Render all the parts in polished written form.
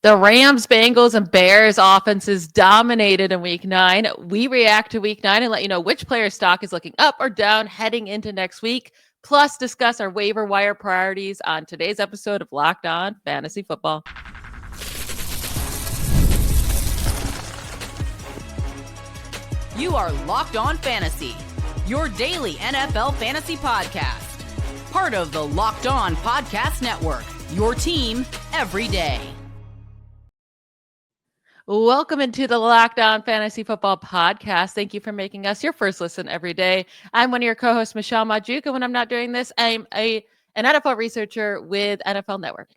The Rams, Bengals, and Bears offenses dominated in Week 9. We react to Week 9 and let you know which player stock is looking up or down heading into next week, plus discuss our waiver wire priorities on today's episode of Locked On Fantasy Football. You are Locked On Fantasy, your daily NFL fantasy podcast. Part of the Locked On Podcast Network, your team every day. Welcome into the Locked On Fantasy Football Podcast. Thank you for making us your first listen every day. I'm one of your co-hosts, Michelle Magdziuk, and when I'm not doing this, I'm an NFL researcher with NFL Network.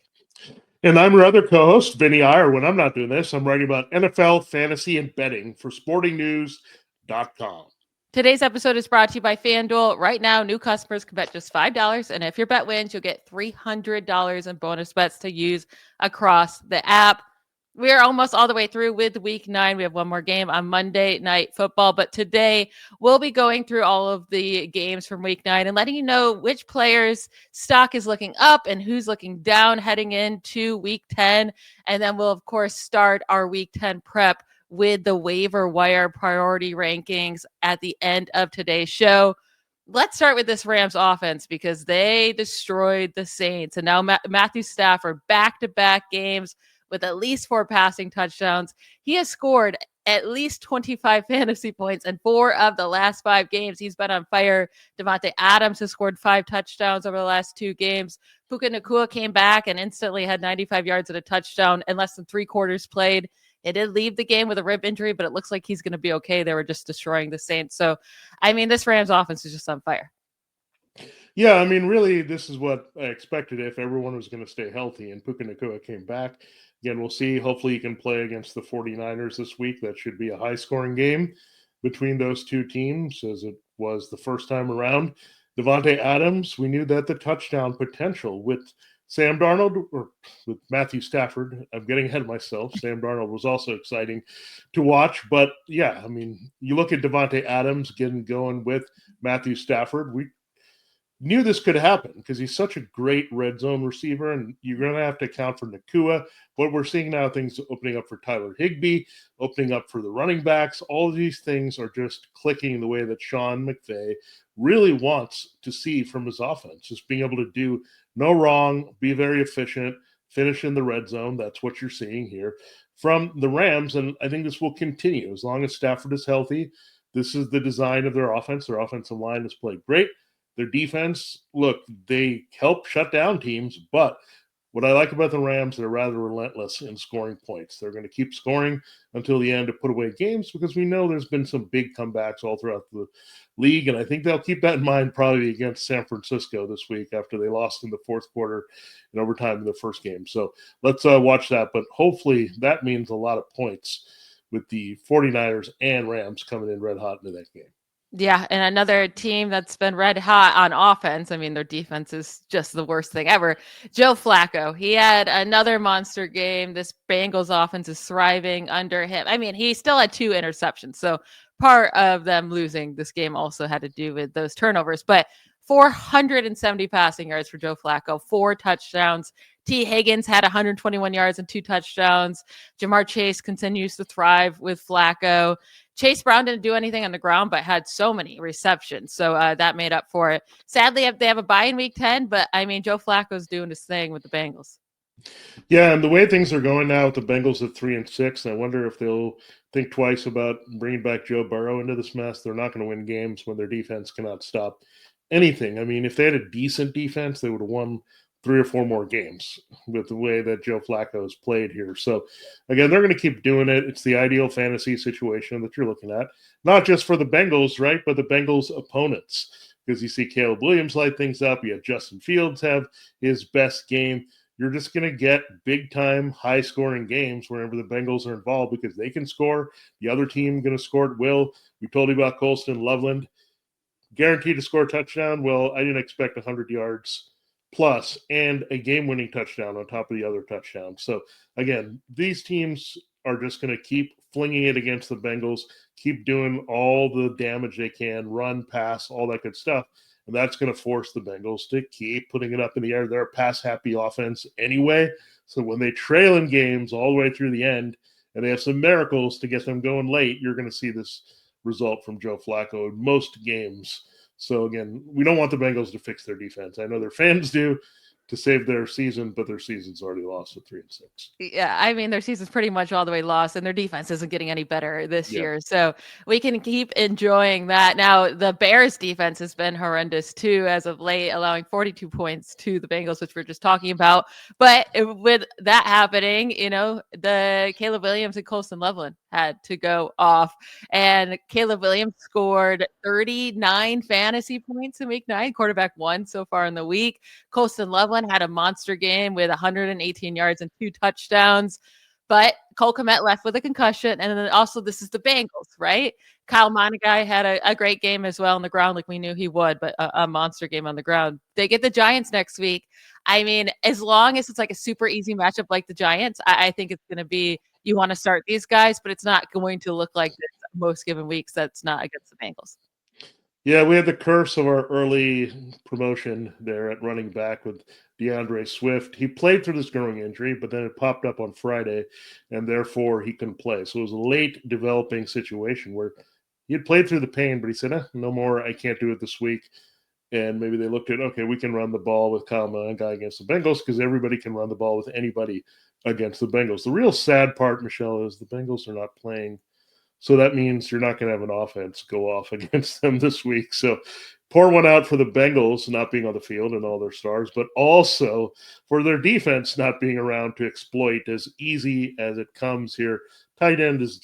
And I'm your other co-host, Vinnie Iyer. When I'm not doing this, I'm writing about NFL, fantasy, and betting for sportingnews.com. Today's episode is brought to you by FanDuel. Right now, new customers can bet just $5, and if your bet wins, you'll get $300 in bonus bets to use across the app. We are almost all the way through with Week 9. We have one more game on Monday Night Football, but today we'll be going through all of the games from Week 9 and letting you know which players' stock is looking up and who's looking down heading into Week 10. And then we'll, of course, start our Week 10 prep with the waiver wire priority rankings at the end of today's show. Let's start with this Rams offense because they destroyed the Saints. And now Matthew Stafford, back-to-back games with at least 4 passing touchdowns. He has scored at least 25 fantasy points in 4 of the last 5 games. He's been on fire. Devontae Adams has scored 5 touchdowns over the last 2 games. Puka Nacua came back and instantly had 95 yards and a touchdown in less than 3 quarters played. It did leave the game with a rib injury, but it looks like he's going to be okay. They were just destroying the Saints. So, I mean, this Rams offense is just on fire. Yeah, I mean, really, this is what I expected if everyone was going to stay healthy, and Puka Nacua came back. Again, we'll see. Hopefully, he can play against the 49ers this week. That should be a high-scoring game between those two teams, as it was the first time around. Devontae Adams, we knew that the touchdown potential with Sam Darnold, or with Matthew Stafford, I'm getting ahead of myself. Sam Darnold was also exciting to watch. But, yeah, I mean, you look at Devontae Adams getting going with Matthew Stafford. We knew this could happen because he's such a great red zone receiver, and you're going to have to account for Nacua. What we're seeing now, things opening up for Tyler Higbee, opening up for the running backs. All of these things are just clicking the way that Sean McVay really wants to see from his offense, just being able to do no wrong, be very efficient, finish in the red zone. That's what you're seeing here from the Rams, and I think this will continue as long as Stafford is healthy. This is the design of their offense. Their offensive line has played great. Their defense, look, they help shut down teams, but what I like about the Rams, they're rather relentless in scoring points. They're going to keep scoring until the end to put away games because we know there's been some big comebacks all throughout the league, and I think they'll keep that in mind probably against San Francisco this week after they lost in the fourth quarter in overtime in the first game. So let's watch that, but hopefully that means a lot of points with the 49ers and Rams coming in red hot into that game. Yeah, and another team that's been red hot on offense. I mean, their defense is just the worst thing ever. Joe Flacco, he had another monster game. This Bengals offense is thriving under him. I mean, he still had 2 interceptions. So part of them losing this game also had to do with those turnovers. But 470 passing yards for Joe Flacco, 4 touchdowns. T. Higgins had 121 yards and 2 touchdowns. Jamar Chase continues to thrive with Flacco. Chase Brown didn't do anything on the ground, but had so many receptions. So that made up for it. Sadly, they have a bye in Week 10, but I mean, Joe Flacco's doing his thing with the Bengals. Yeah, and the way things are going now with the Bengals at 3-6, I wonder if they'll think twice about bringing back Joe Burrow into this mess. They're not going to win games when their defense cannot stop anything. I mean, if they had a decent defense, they would have won 3 or 4 more games with the way that Joe Flacco has played here. So, again, they're going to keep doing it. It's the ideal fantasy situation that you're looking at, not just for the Bengals, right, but the Bengals' opponents, because you see Caleb Williams light things up. You have Justin Fields have his best game. You're just going to get big-time, high-scoring games wherever the Bengals are involved because they can score. The other team going to score at will. We told you about Colston Loveland. Guaranteed to score a touchdown. Well, I didn't expect 100 yards plus and a game-winning touchdown on top of the other touchdown. So, again, these teams are just going to keep flinging it against the Bengals, keep doing all the damage they can, run, pass, all that good stuff. And that's going to force the Bengals to keep putting it up in the air. They're a pass-happy offense anyway, So when they trail in games all the way through the end, and they have some miracles to get them going late, you're going to see this result from Joe Flacco in most games. So again, we don't want the Bengals to fix their defense. I know their fans do, to save their season, but their season's already lost at 3-6. Yeah, I mean, their season's pretty much all the way lost, and their defense isn't getting any better this year. So we can keep enjoying that. Now, the Bears' defense has been horrendous too as of late, allowing 42 points to the Bengals, which we're just talking about. But with that happening, the Caleb Williams and Colston Loveland had to go off, and Caleb Williams scored 39 fantasy points in week 9, quarterback 1 so far in the week. Colston Loveland had a monster game with 118 yards and 2 touchdowns, but Cole Kmet left with a concussion. And then also, this is the Bengals, right? Kyle Monagai had a great game as well on the ground, like we knew he would, but a monster game on the ground. They get the Giants next week. I mean, as long as it's like a super easy matchup like the Giants, I think it's going to be, you want to start these guys, but it's not going to look like this most given weeks. That's not against the Bengals. Yeah, we had the curse of our early promotion there at running back with DeAndre Swift. He played through this growing injury, but then it popped up on Friday, and therefore he couldn't play. So it was a late developing situation where he had played through the pain, but he said, no more, I can't do it this week. And maybe they looked at, okay, we can run the ball with Kyle Monagai against the Bengals because everybody can run the ball with anybody against the Bengals. The real sad part, Michelle, is the Bengals are not playing. So that means you're not going to have an offense go off against them this week. So pour one out for the Bengals not being on the field and all their stars, but also for their defense not being around to exploit as easy as it comes here. Tight end is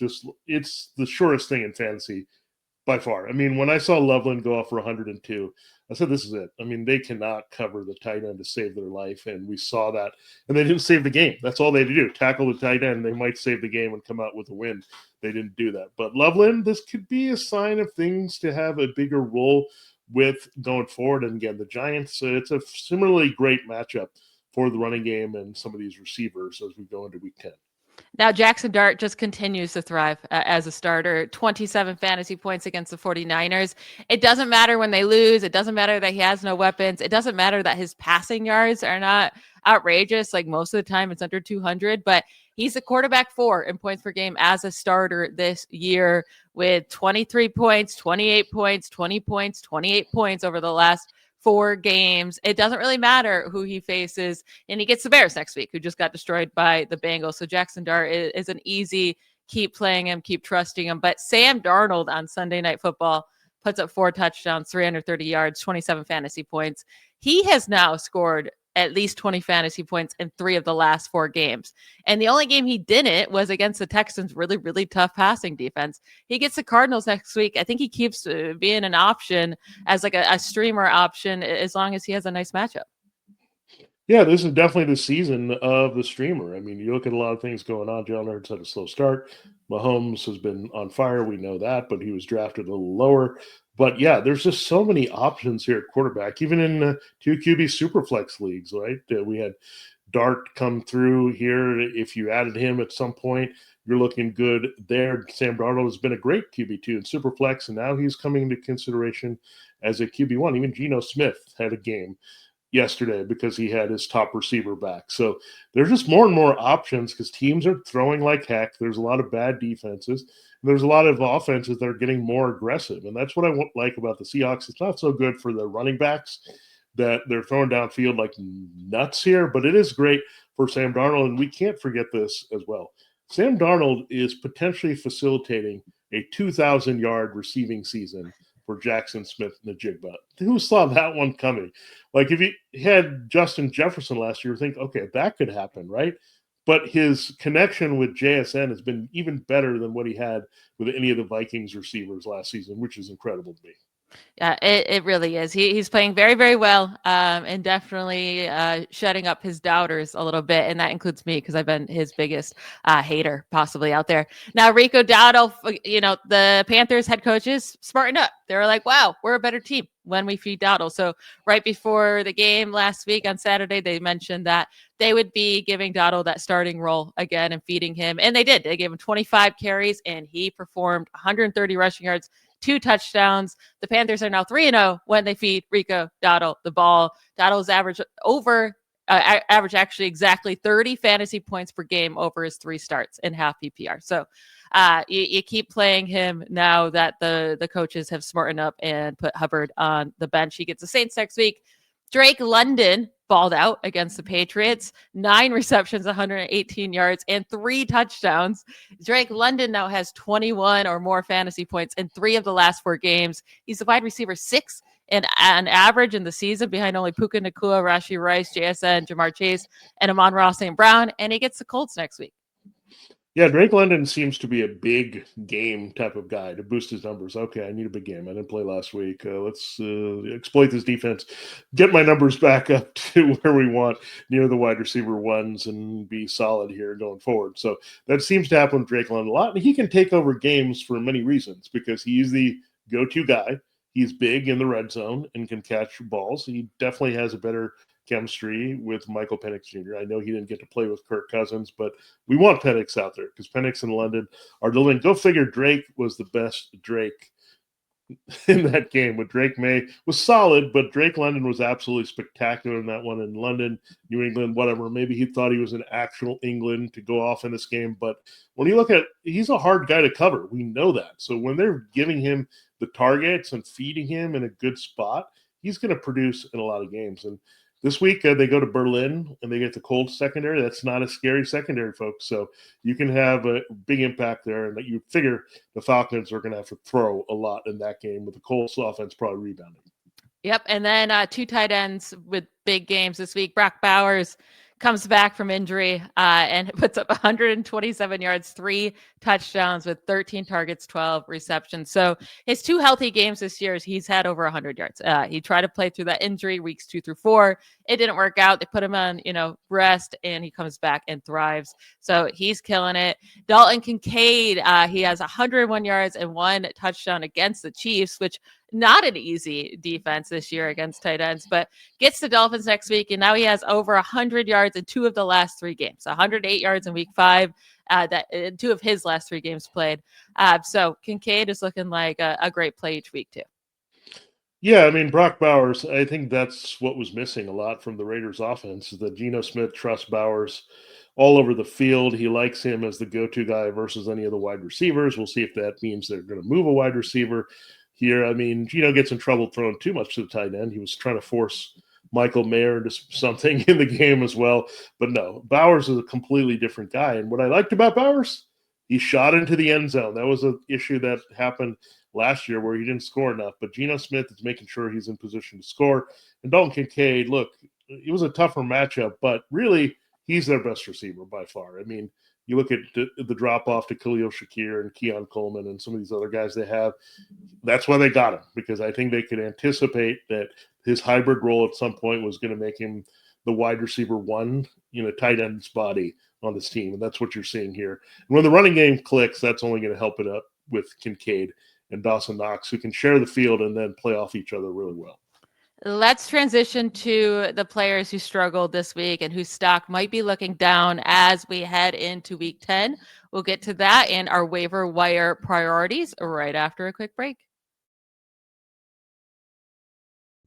it's the surest thing in fantasy by far. I mean, when I saw Loveland go off for 102, I said, this is it. I mean, they cannot cover the tight end to save their life, and we saw that. And they didn't save the game. That's all they had to do. Tackle the tight end. They might save the game and come out with a win. They didn't do that. But Loveland, this could be a sign of things to have a bigger role with going forward. And again, the Giants, it's a similarly great matchup for the running game and some of these receivers as we go into week 10. Now, Jaxson Dart just continues to thrive as a starter. 27 fantasy points against the 49ers. It doesn't matter when they lose. It doesn't matter that he has no weapons. It doesn't matter that his passing yards are not outrageous. Like most of the time, it's under 200. But he's a quarterback 4 in points per game as a starter this year with 23 points, 28 points, 20 points, 28 points over the last 4 games. It doesn't really matter who he faces. And he gets the Bears next week, who just got destroyed by the Bengals. So Jaxson Dart is an easy keep playing him, keep trusting him. But Sam Darnold on Sunday Night Football puts up 4 touchdowns, 330 yards, 27 fantasy points. He has now scored at least 20 fantasy points in 3 of the last 4 games. And the only game he didn't was against the Texans' really, really tough passing defense. He gets the Cardinals next week. I think he keeps being an option as like a streamer option as long as he has a nice matchup. Yeah, this is definitely the season of the streamer. I mean, you look at a lot of things going on. Jalen Hurts had a slow start. Mahomes has been on fire. We know that, but he was drafted a little lower. But yeah, there's just so many options here at quarterback, even in 2 QB Superflex leagues, right? We had Dart come through here. If you added him at some point, you're looking good there. Sam Darnold has been a great QB2 in Superflex, and now he's coming into consideration as a QB1. Even Geno Smith had a game yesterday because he had his top receiver back. So there's just more and more options because teams are throwing like heck. There's a lot of bad defenses. There's a lot of offenses that are getting more aggressive. And that's what I like about the Seahawks. It's not so good for the running backs that they're throwing downfield like nuts here, but it is great for Sam Darnold. And we can't forget this as well. Sam Darnold is potentially facilitating a 2,000-yard receiving season for Jaxson Smith-Njigba. Who saw that one coming? Like if he had Justin Jefferson last year, think, okay, that could happen, right? But his connection with JSN has been even better than what he had with any of the Vikings receivers last season, which is incredible to me. Yeah, it really is. He's playing very, very well and definitely shutting up his doubters a little bit. And that includes me because I've been his biggest hater possibly out there. Now, Rico Dowdle, the Panthers head coaches smartened up. They were like, wow, we're a better team when we feed Dowdle. So right before the game last week on Saturday, they mentioned that they would be giving Dowdle that starting role again and feeding him. And they did. They gave him 25 carries and he performed 130 rushing yards, 2 touchdowns. The Panthers are now 3-0 when they feed Rico Dowdle the ball. Dowdle's averaged over averaged actually exactly 30 fantasy points per game over his 3 starts in half PPR. So you keep playing him now that the coaches have smartened up and put Hubbard on the bench. He gets the Saints next week. Drake London balled out against the Patriots, 9 receptions, 118 yards, and 3 touchdowns. Drake London now has 21 or more fantasy points in 3 of the last 4 games. He's the wide receiver 6 and on average in the season, behind only Puka Nacua, Rashee Rice, JSN, Jamar Chase, and Amon-Ra St. Brown, and he gets the Colts next week. Yeah, Drake London seems to be a big game type of guy to boost his numbers. Okay, I need a big game. I didn't play last week. Let's exploit this defense, get my numbers back up to where we want, near the wide receiver ones, and be solid here going forward. So that seems to happen with Drake London a lot. And he can take over games for many reasons because he's the go-to guy. He's big in the red zone and can catch balls. He definitely has a better chemistry with Michael Penix Jr. I know he didn't get to play with Kirk Cousins, but we want Penix out there because Penix and London are the link. Go figure, Drake was the best Drake in that game. With Drake May was solid, but Drake London was absolutely spectacular in that one. In London, New England, whatever. Maybe he thought he was in actual England to go off in this game, but when you look at, he's a hard guy to cover. We know that. So when they're giving him the targets and feeding him in a good spot, he's going to produce in a lot of games. And this week, they go to Berlin, and they get the Colts secondary. That's not a scary secondary, folks. So you can have a big impact there, and that you figure the Falcons are going to have to throw a lot in that game with the Colts offense probably rebounding. Yep, and then 2 tight ends with big games this week. Brock Bowers comes back from injury and puts up 127 yards, 3 touchdowns with 13 targets, 12 receptions. So his 2 healthy games this year, he's had over 100 yards. He tried to play through that injury weeks 2 through 4. It didn't work out. They put him on, rest, and he comes back and thrives. So he's killing it. Dalton Kincaid, he has 101 yards and 1 touchdown against the Chiefs, which not an easy defense this year against tight ends, but gets the Dolphins next week. And now he has over 100 yards in 2 of the last 3 games, 108 yards in week 5, that in 2 of his last 3 games played. So Kincaid is looking like a great play each week too. Yeah, I mean, Brock Bowers, I think that's what was missing a lot from the Raiders offense, is that Geno Smith trusts Bowers all over the field. He likes him as the go-to guy versus any of the wide receivers. We'll see if that means they're going to move a wide receiver here. I mean, Geno gets in trouble throwing too much to the tight end. He was trying to force Michael Mayer into something in the game as well. But no, Bowers is a completely different guy. And what I liked about Bowers, he shot into the end zone. That was an issue that happened last year where he didn't score enough. But Geno Smith is making sure he's in position to score. And Dalton Kincaid, look, it was a tougher matchup, but really he's their best receiver by far. I mean, you look at the drop-off to Khalil Shakir and Keon Coleman and some of these other guys they have. That's why they got him, because I think they could anticipate that his hybrid role at some point was going to make him the wide receiver 1, tight end's body on this team. And that's what you're seeing here. And when the running game clicks, that's only going to help it up with Kincaid and Dawson Knox, who can share the field and then play off each other really well. Let's transition to the players who struggled this week and whose stock might be looking down as we head into week 10. We'll get to that and our waiver wire priorities right after a quick break.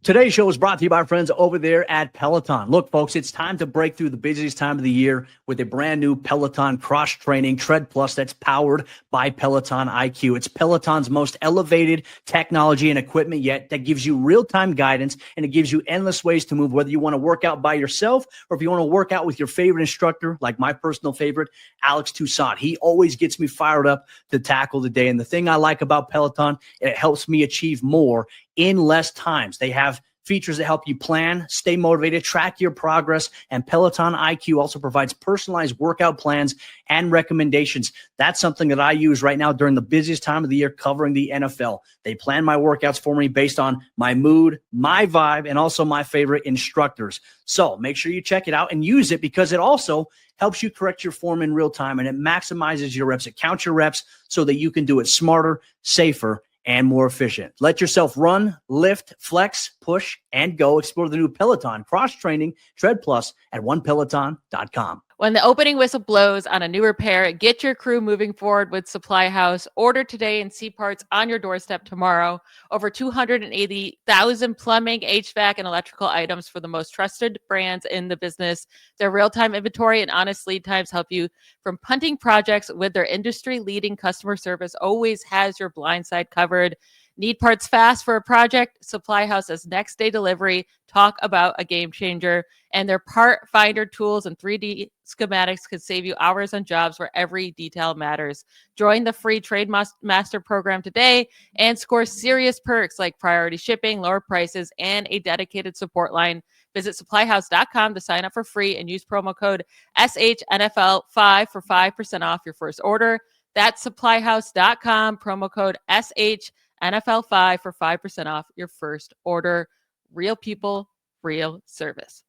Today's show is brought to you by our friends over there at Peloton. Look, folks, it's time to break through the busiest time of the year with a brand new Peloton cross-training Tread Plus that's powered by Peloton IQ. It's Peloton's most elevated technology and equipment yet that gives you real-time guidance, and it gives you endless ways to move, whether you want to work out by yourself or if you want to work out with your favorite instructor, like my personal favorite, Alex Toussaint. He always gets me fired up to tackle the day. And the thing I like about Peloton, it helps me achieve more in less times. They have features that help you plan, stay motivated, track your progress, and Peloton IQ also provides personalized workout plans and recommendations. That's something that I use right now during the busiest time of the year covering the NFL. They plan my workouts for me based on my mood, my vibe, and also my favorite instructors. So make sure you check it out and use it, because it also helps you correct your form in real time, and it maximizes your reps. It counts your reps so that you can do it smarter, safer, and more efficient. Let yourself run, lift, flex, push, and go. Explore the new Peloton cross-training Tread Plus at onepeloton.com. When the opening whistle blows on a new repair, get your crew moving forward with Supply House. Order today and see parts on your doorstep tomorrow. Over 280,000 plumbing, HVAC, and electrical items for the most trusted brands in the business. Their real-time inventory and honest lead times help you from punting projects with their industry-leading customer service. Always has your blind side covered. Need parts fast for a project? Supply House has next day delivery. Talk about a game changer. And their part finder tools and 3D schematics could save you hours on jobs where every detail matters. Join the free Trade Master program today and score serious perks like priority shipping, lower prices, and a dedicated support line. Visit supplyhouse.com to sign up for free and use promo code SHNFL5 for 5% off your first order. That's supplyhouse.com, promo code SHNFL5 for 5% off your first order. Real people, real service.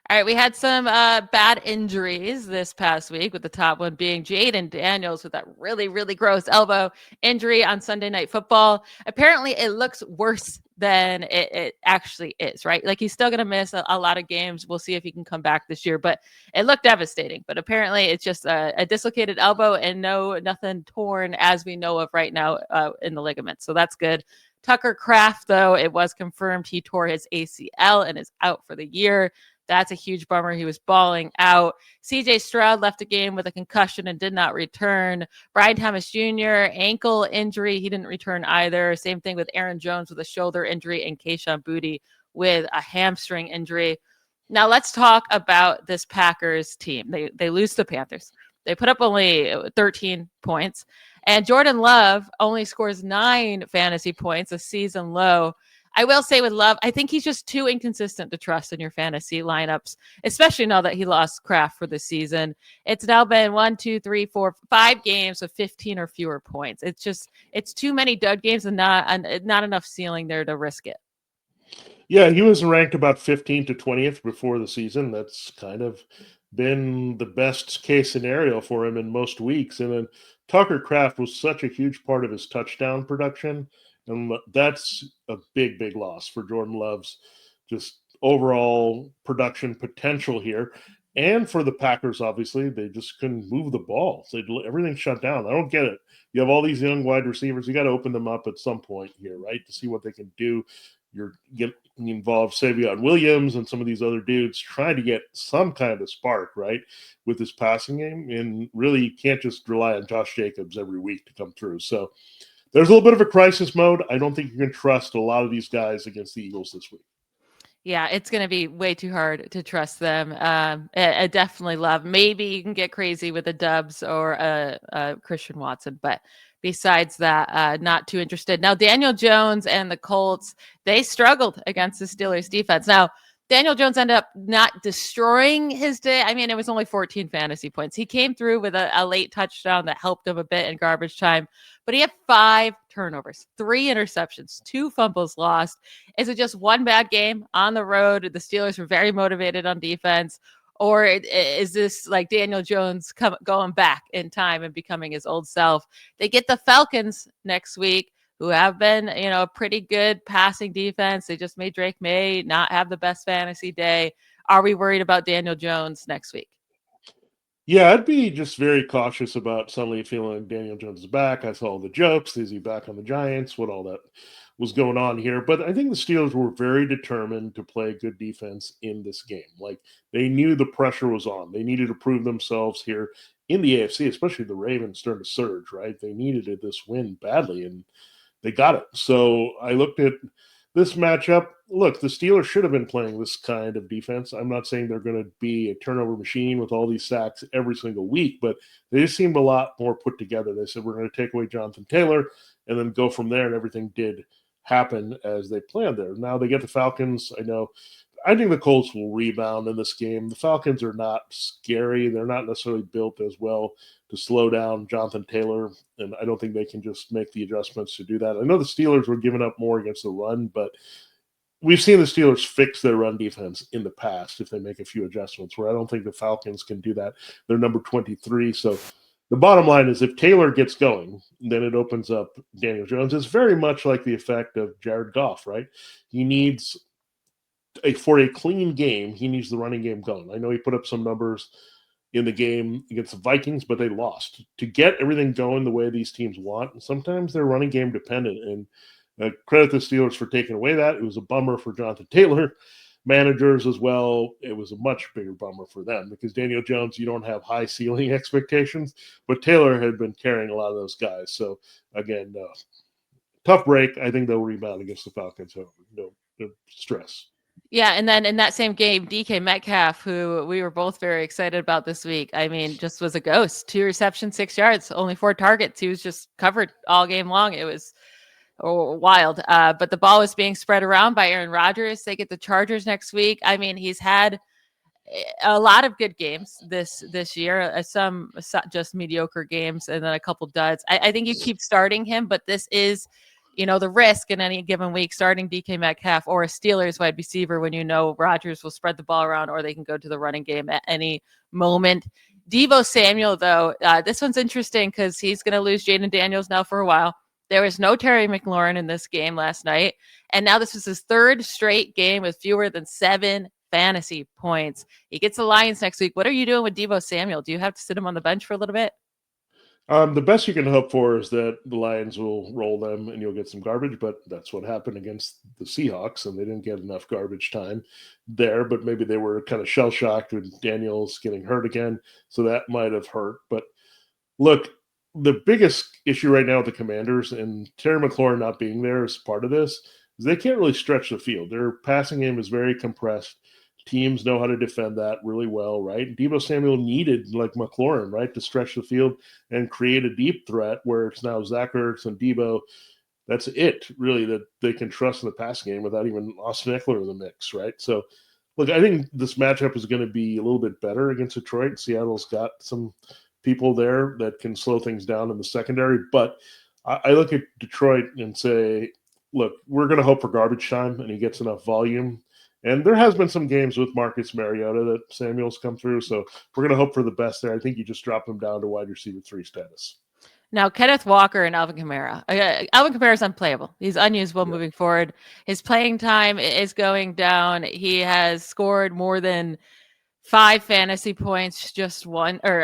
All right, we had some bad injuries this past week, with the top one being Jaden Daniels with that really, really gross elbow injury on Sunday Night Football. Apparently, it looks worse than it actually is, right? Like, he's still going to miss a lot of games. We'll see if he can come back this year, but it looked devastating. But apparently, it's just a dislocated elbow and nothing torn as we know of right now in the ligament. So that's good. Tucker Kraft, though, it was confirmed he tore his ACL and is out for the year. That's a huge bummer. He was bawling out. CJ Stroud left the game with a concussion and did not return. Brian Thomas Jr., ankle injury. He didn't return either. Same thing with Aaron Jones with a shoulder injury and Kayshon Boutte with a hamstring injury. Now let's talk about this Packers team. They lose to the Panthers. They put up only 13 points. And Jordan Love only scores 9 fantasy points, a season low. I will say with Love, I think he's just too inconsistent to trust in your fantasy lineups, especially now that he lost Kraft for the season. It's now been 5 games with 15 or fewer points. It's too many dud games and not enough ceiling there to risk it. Yeah, he was ranked about 15th to 20th before the season. That's kind of been the best case scenario for him in most weeks. And then Tucker Kraft was such a huge part of his touchdown production. And that's a big, big loss for Jordan Love's just overall production potential here. And for the Packers, obviously, they just couldn't move the ball. So everything shut down. I don't get it. You have all these young wide receivers. You got to open them up at some point here, right, to see what they can do. You're getting involved, Savion Williams and some of these other dudes trying to get some kind of spark, right, with this passing game. And really, you can't just rely on Josh Jacobs every week to come through. So there's a little bit of a crisis mode. I don't think you can trust a lot of these guys against the Eagles this week. Yeah, it's going to be way too hard to trust them. I definitely Love. Maybe you can get crazy with a Dubs or a Christian Watson, but besides that, not too interested. Now, Daniel Jones and the Colts, they struggled against the Steelers defense. Now, Daniel Jones ended up not destroying his day. I mean, it was only 14 fantasy points. He came through with a late touchdown that helped him a bit in garbage time, but he had 5 turnovers, 3 interceptions, 2 fumbles lost. Is it just one bad game on the road? The Steelers were very motivated on defense. Or is this like Daniel Jones going back in time and becoming his old self? They get the Falcons next week, who have been, a pretty good passing defense. They just made Drake May not have the best fantasy day. Are we worried about Daniel Jones next week? Yeah, I'd be just very cautious about suddenly feeling Daniel Jones is back. I saw the jokes. Is he back on the Giants? What all that was going on here. But I think the Steelers were very determined to play good defense in this game. Like, they knew the pressure was on. They needed to prove themselves here in the AFC, especially the Ravens starting to surge, right? They needed this win badly, and they got it. So I looked at this matchup. Look, the Steelers should have been playing this kind of defense. I'm not saying they're going to be a turnover machine with all these sacks every single week, but they just seemed a lot more put together. They said, we're going to take away Jonathan Taylor and then go from there, and everything did happen as they planned there. Now they get the Falcons. I think the Colts will rebound in this game. The Falcons are not scary. They're not necessarily built as well to slow down Jonathan Taylor, and I don't think they can just make the adjustments to do that. I know the Steelers were giving up more against the run, but we've seen the Steelers fix their run defense in the past if they make a few adjustments, where I don't think the Falcons can do that. They're number 23. So the bottom line is, if Taylor gets going, then it opens up Daniel Jones. It's very much like the effect of Jared Goff, right? He needs for a clean game, he needs the running game going. I know he put up some numbers in the game against the Vikings, but they lost. To get everything going the way these teams want, and sometimes they're running game dependent. And credit the Steelers for taking away that. It was a bummer for Jonathan Taylor. Managers as well, it was a much bigger bummer for them because Daniel Jones, you don't have high ceiling expectations, but Taylor had been carrying a lot of those guys. So, again, tough break. I think they'll rebound against the Falcons. So no stress. Yeah, and then in that same game, DK Metcalf, who we were both very excited about this week, I mean, just was a ghost. 2 receptions, 6 yards, only 4 targets. He was just covered all game long. It was wild. But the ball was being spread around by Aaron Rodgers. They get the Chargers next week. I mean, he's had a lot of good games this year, some just mediocre games, and then a couple duds. I think you keep starting him, but this is, the risk in any given week starting DK Metcalf or a Steelers wide receiver when Rodgers will spread the ball around or they can go to the running game at any moment. Deebo Samuel, though, this one's interesting because he's going to lose Jaden Daniels now for a while. There was no Terry McLaurin in this game last night, and now this is his 3rd straight game with fewer than 7 fantasy points. He gets the Lions next week. What are you doing with Deebo Samuel? Do you have to sit him on the bench for a little bit? The best you can hope for is that the Lions will roll them and you'll get some garbage, but that's what happened against the Seahawks, and they didn't get enough garbage time there, but maybe they were kind of shell-shocked with Daniels getting hurt again, so that might have hurt. But look, the biggest issue right now with the Commanders, and Terry McLaurin not being there is part of this, is they can't really stretch the field. Their passing game is very compressed. Teams know how to defend that really well, right? Deebo Samuel needed, like McLaurin, right, to stretch the field and create a deep threat where it's now Zach Ertz and Deebo. That's it, really, that they can trust in the passing game without even Austin Eckler in the mix, right? So, look, I think this matchup is going to be a little bit better against Detroit. Seattle's got some people there that can slow things down in the secondary. But I look at Detroit and say, look, we're going to hope for garbage time and he gets enough volume. And there has been some games with Marcus Mariota that Samuel's come through. So we're going to hope for the best there. I think you just drop him down to wide receiver 3 status. Now, Kenneth Walker and Alvin Camara. Alvin Kamara is unplayable. He's unusable moving forward. His playing time is going down. He has scored more than 5 fantasy points, just one, or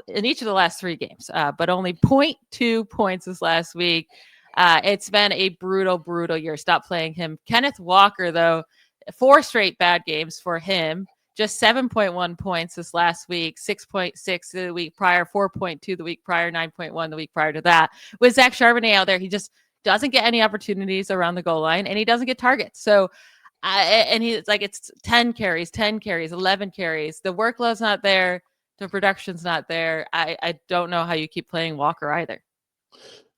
in each of the last 3 games, but only 0.2 points this last week. It's been a brutal year. Stop playing him. Kenneth Walker, though, 4 straight bad games for him. Just 7.1 points this last week, 6.6 the week prior, 4.2 the week prior, 9.1 the week prior to that. With Zach Charbonnet out there, he just doesn't get any opportunities around the goal line, and he doesn't get targets. So, and he's like, it's 10 carries, 11 carries. The workload's not there. The production's not there. I don't know how you keep playing Walker either.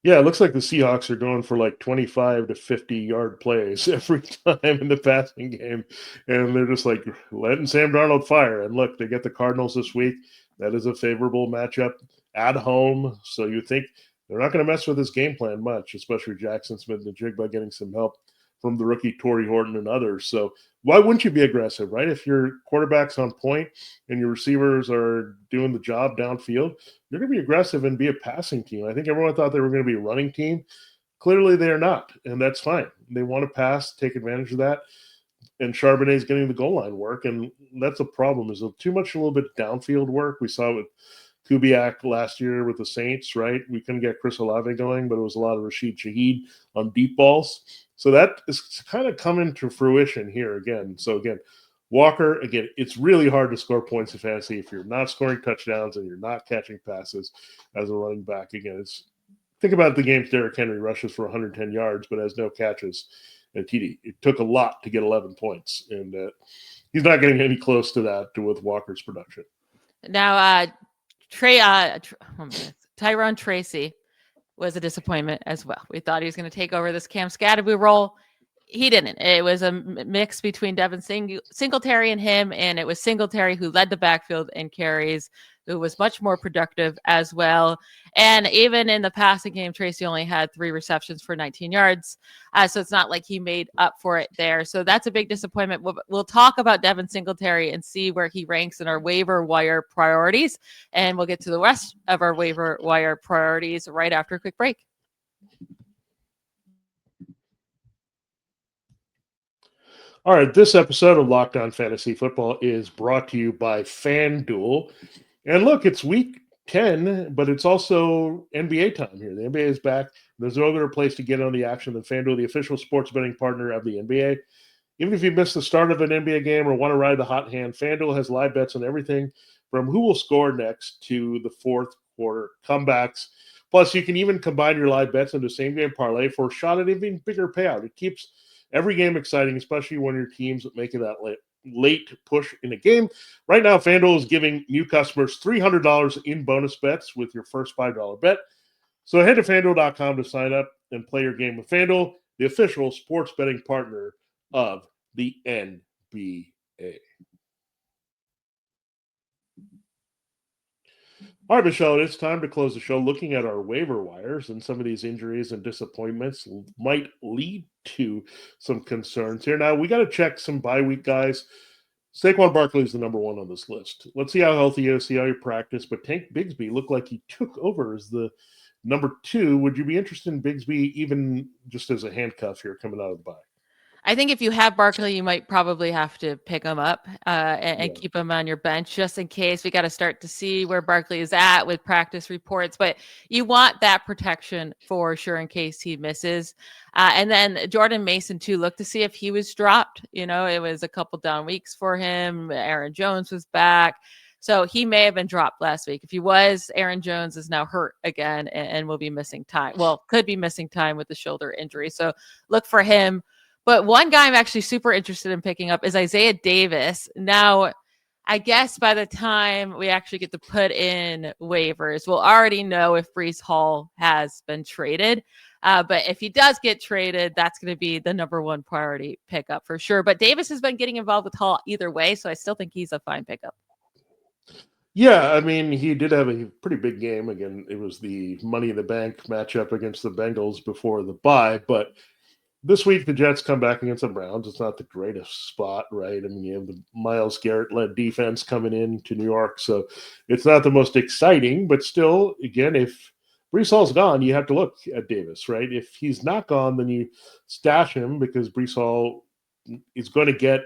Yeah, it looks like the Seahawks are going for like 25 to 50-yard plays every time in the passing game. And they're just like letting Sam Darnold fire. And look, they get the Cardinals this week. That is a favorable matchup at home. So you think they're not going to mess with this game plan much, especially Jaxson Smith-Njigba getting some help from the rookie Tory Horton and others. So why wouldn't you be aggressive, right? If your quarterback's on point and your receivers are doing the job downfield, you're going to be aggressive and be a passing team. I think everyone thought they were going to be a running team. Clearly they are not, and that's fine. They want to pass, take advantage of that, and Charbonnet's getting the goal line work, and that's a problem. Is too much a little bit downfield work. We saw it with Kubiak last year with the Saints, right? We couldn't get Chris Olave going, but it was a lot of Rashid Shaheed on deep balls. So that is kind of coming to fruition here again. So again, Walker, again, it's really hard to score points in fantasy if you're not scoring touchdowns and you're not catching passes as a running back. Again, think about the games Derrick Henry rushes for 110 yards but has no catches and TD. It took a lot to get 11 points, and he's not getting any close to that with Walker's production. Now, Tyrone Tracy was a disappointment as well. We thought he was going to take over this Cam Scatterby role. He didn't. It was a mix between Devin Singletary and him, and it was Singletary who led the backfield in carries, who was much more productive as well. And even in the passing game, Tracy only had 3 receptions for 19 yards. So it's not like he made up for it there. So that's a big disappointment. We'll talk about Devin Singletary and see where he ranks in our waiver wire priorities. And we'll get to the rest of our waiver wire priorities right after a quick break. All right, this episode of Locked On Fantasy Football is brought to you by FanDuel. And look, it's week 10, but it's also NBA time here. The NBA is back. There's no other place to get on the action than FanDuel, the official sports betting partner of the NBA. Even if you missed the start of an NBA game or want to ride the hot hand, FanDuel has live bets on everything from who will score next to the fourth quarter comebacks. Plus, you can even combine your live bets into same-game parlay for a shot at an even bigger payout. It keeps every game exciting, especially when your team's making that late push in a game. Right now, FanDuel is giving new customers $300 in bonus bets with your first $5 bet. So head to FanDuel.com to sign up and play your game with FanDuel, the official sports betting partner of the NBA. All right, Michelle, it's time to close the show looking at our waiver wires, and some of these injuries and disappointments might lead to some concerns here. Now, we got to check some bye week guys. Saquon Barkley is the number one on this list. Let's see how healthy he is, see how he practiced. But Tank Bigsby looked like he took over as the number two. Would you be interested in Bigsby even just as a handcuff here coming out of the bye? I think if you have Barkley, you might probably have to pick him up and keep him on your bench just in case. We got to start to see where Barkley is at with practice reports, but you want that protection for sure in case he misses. And then Jordan Mason too, look to see if he was dropped. You know, it was a couple down weeks for him. Aaron Jones was back. So he may have been dropped last week. If he was, Aaron Jones is now hurt again and will be missing time. Well, could be missing time with the shoulder injury. So look for him. But one guy I'm actually super interested in picking up is Isaiah Davis. Now, I guess by the time we actually get to put in waivers, we'll already know if Breece Hall has been traded. But if he does get traded, that's going to be the number one priority pickup for sure. But Davis has been getting involved with Hall either way, so I still think he's a fine pickup. Yeah, I mean, he did have a pretty big game. Again, it was the Money in the Bank matchup against the Bengals before the bye, but this week, the Jets come back against the Browns. It's not the greatest spot, right? I mean, you have the Myles Garrett-led defense coming in to New York, so it's not the most exciting, but still, again, if Breece Hall's gone, you have to look at Davis, right? If he's not gone, then you stash him because Breece Hall is going to get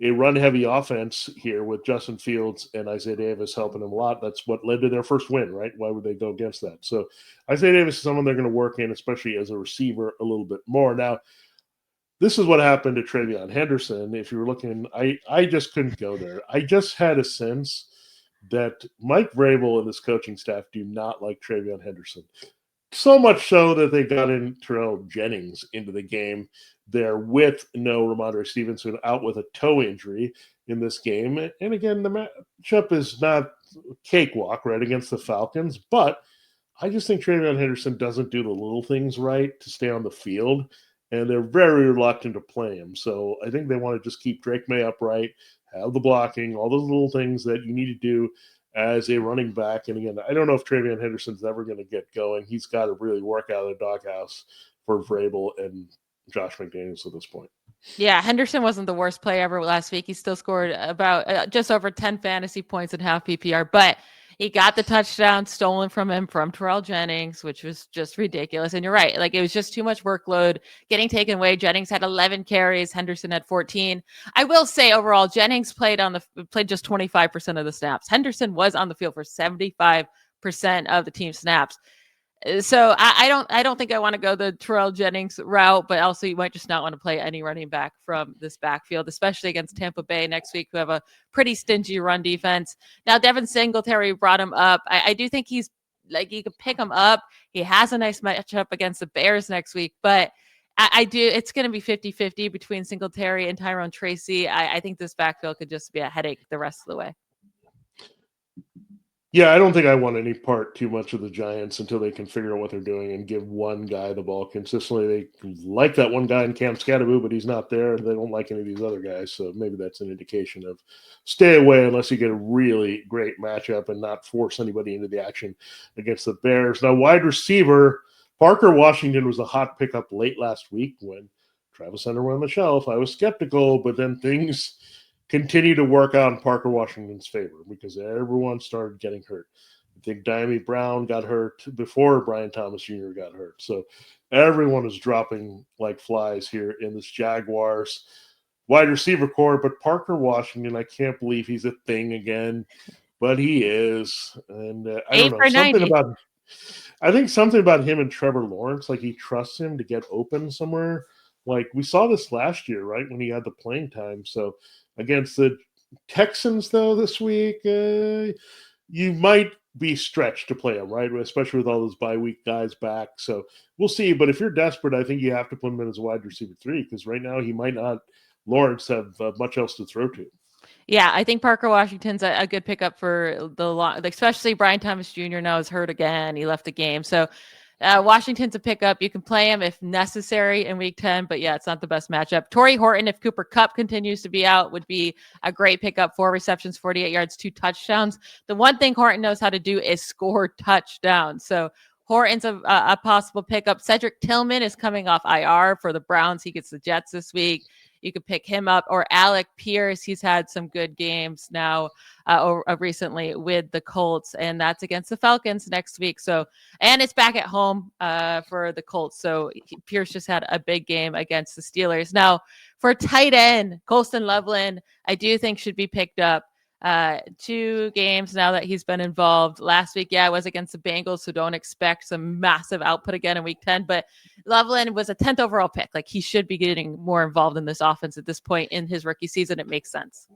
a run-heavy offense here with Justin Fields and Isaiah Davis helping them a lot. That's what led to their first win, right? Why would they go against that? So Isaiah Davis is someone they're going to work in, especially as a receiver, a little bit more. Now, this is what happened to TreVeyon Henderson. If you were looking, I just couldn't go there. I just had a sense that Mike Vrabel and his coaching staff do not like TreVeyon Henderson. So much so that they got in Terrell Jennings into the game there with no Ramondre Stevenson out with a toe injury in this game. And again, the matchup is not cakewalk, right, against the Falcons. But I just think TreVeyon Henderson doesn't do the little things right to stay on the field. And they're very reluctant to play him. So I think they want to just keep Drake May upright, have the blocking, all those little things that you need to do as a running back. And again, I don't know if TreVeyon Henderson's ever going to get going. He's got to really work out of the doghouse for Vrabel and Josh McDaniels at this point. Yeah, Henderson wasn't the worst play ever last week. He still scored about just over 10 fantasy points in half PPR, but he got the touchdown stolen from him from Terrell Jennings, which was just ridiculous. And you're right. Like, it was just too much workload getting taken away. Jennings had 11 carries. Henderson had 14. I will say overall, Jennings played just 25% of the snaps. Henderson was on the field for 75% of the team snaps. So I don't think I want to go the Terrell Jennings route, but also you might just not want to play any running back from this backfield, especially against Tampa Bay next week, who have a pretty stingy run defense. Now, Devin Singletary brought him up. I do think he's like, you can pick him up. He has a nice matchup against the Bears next week, but it's going to be 50-50 between Singletary and Tyrone Tracy. I think this backfield could just be a headache the rest of the way. Yeah, I don't think I want any part too much of the Giants until they can figure out what they're doing and give one guy the ball consistently. They like that one guy in Cam Scatteroo, but he's not there. They don't like any of these other guys, so maybe that's an indication of stay away unless you get a really great matchup and not force anybody into the action against the Bears. Now, wide receiver, Parker Washington was a hot pickup late last week when Travis Hunter went on the shelf. I was skeptical, but then things continue to work out in Parker Washington's favor because everyone started getting hurt. I think Diami Brown got hurt before Brian Thomas Jr. got hurt. So everyone is dropping like flies here in this Jaguars wide receiver core, but Parker Washington, I can't believe he's a thing again, but he is. And I don't 8 know, for 90. I think something about him and Trevor Lawrence, like he trusts him to get open somewhere. Like we saw this last year, right, when he had the playing time. So against the Texans, though, this week, you might be stretched to play him, right? Especially with all those bye week guys back. So we'll see. But if you're desperate, I think you have to put him in as a wide receiver 3 because right now he might not, Lawrence, have much else to throw to. Yeah, I think Parker Washington's a good pickup for the long, especially Brian Thomas Jr. now is hurt again. He left the game. So Washington's a pickup. You can play him if necessary in week 10, but yeah, it's not the best matchup. Tory Horton, if Cooper Kupp continues to be out, would be a great pickup. 4 receptions, 48 yards, 2 touchdowns. The one thing Horton knows how to do is score touchdowns. So Horton's a possible pickup. Cedric Tillman is coming off IR for the Browns. He gets the Jets this week. You could pick him up, or Alec Pierce. He's had some good games now recently with the Colts, and that's against the Falcons next week. So, and it's back at home for the Colts. So Pierce just had a big game against the Steelers. Now, for tight end, Colston Loveland, I do think should be picked up. 2 games now that he's been involved. Last week, it was against the Bengals, so don't expect some massive output again in week 10. But Loveland was a 10th overall pick. Like, he should be getting more involved in this offense at this point in his rookie season. It makes sense.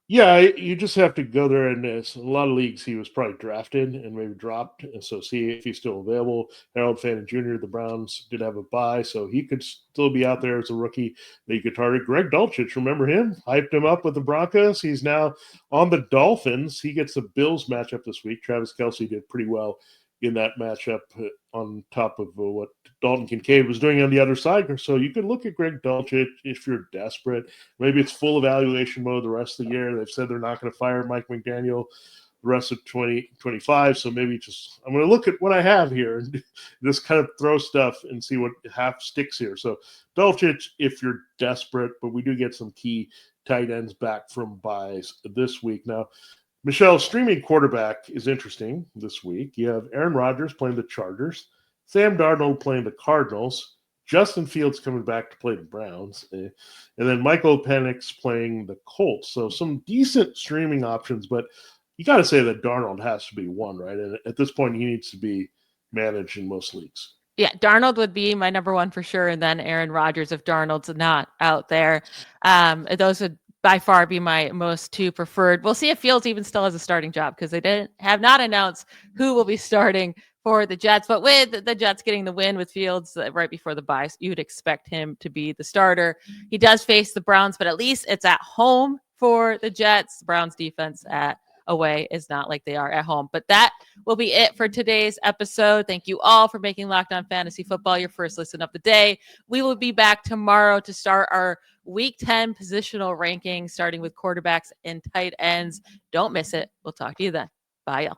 Yeah, you just have to go there, and a lot of leagues he was probably drafted and maybe dropped, and so see if he's still available. Harold Fannin Jr., the Browns did have a bye, so he could still be out there as a rookie that you could target. Greg Dulcich, remember him? Hyped him up with the Broncos. He's now on the Dolphins. He gets the Bills matchup this week. Travis Kelce did pretty well in that matchup on top of what Dalton Kincaid was doing on the other side. So you could look at Greg Dulcich if you're desperate. Maybe it's full evaluation mode the rest of the year. They've said they're not going to fire Mike McDaniel the rest of 2025. So maybe just I'm going to look at what I have here and just kind of throw stuff and see what half sticks here. So Dulcich if you're desperate, but we do get some key tight ends back from buys this week. Now, Michelle, streaming quarterback is interesting this week. You have Aaron Rodgers playing the Chargers, Sam Darnold playing the Cardinals, Justin Fields coming back to play the Browns, and then Michael Penix playing the Colts. So some decent streaming options, but you got to say that Darnold has to be one, right? And at this point, he needs to be managed in most leagues. Yeah, Darnold would be my number one for sure, and then Aaron Rodgers if Darnold's not out there. Those would by far be my most 2 preferred. We'll see if Fields even still has a starting job because they have not announced who will be starting for the Jets. But with the Jets getting the win with Fields right before the bye, you would expect him to be the starter. He does face the Browns, but at least it's at home for the Jets. The Browns defense at away is not like they are at home. But that will be it for today's episode. Thank you all for making Locked On Fantasy Football your first listen of the day. We will be back tomorrow to start our Week 10 positional rankings, starting with quarterbacks and tight ends. Don't miss it. We'll talk to you then. Bye, y'all.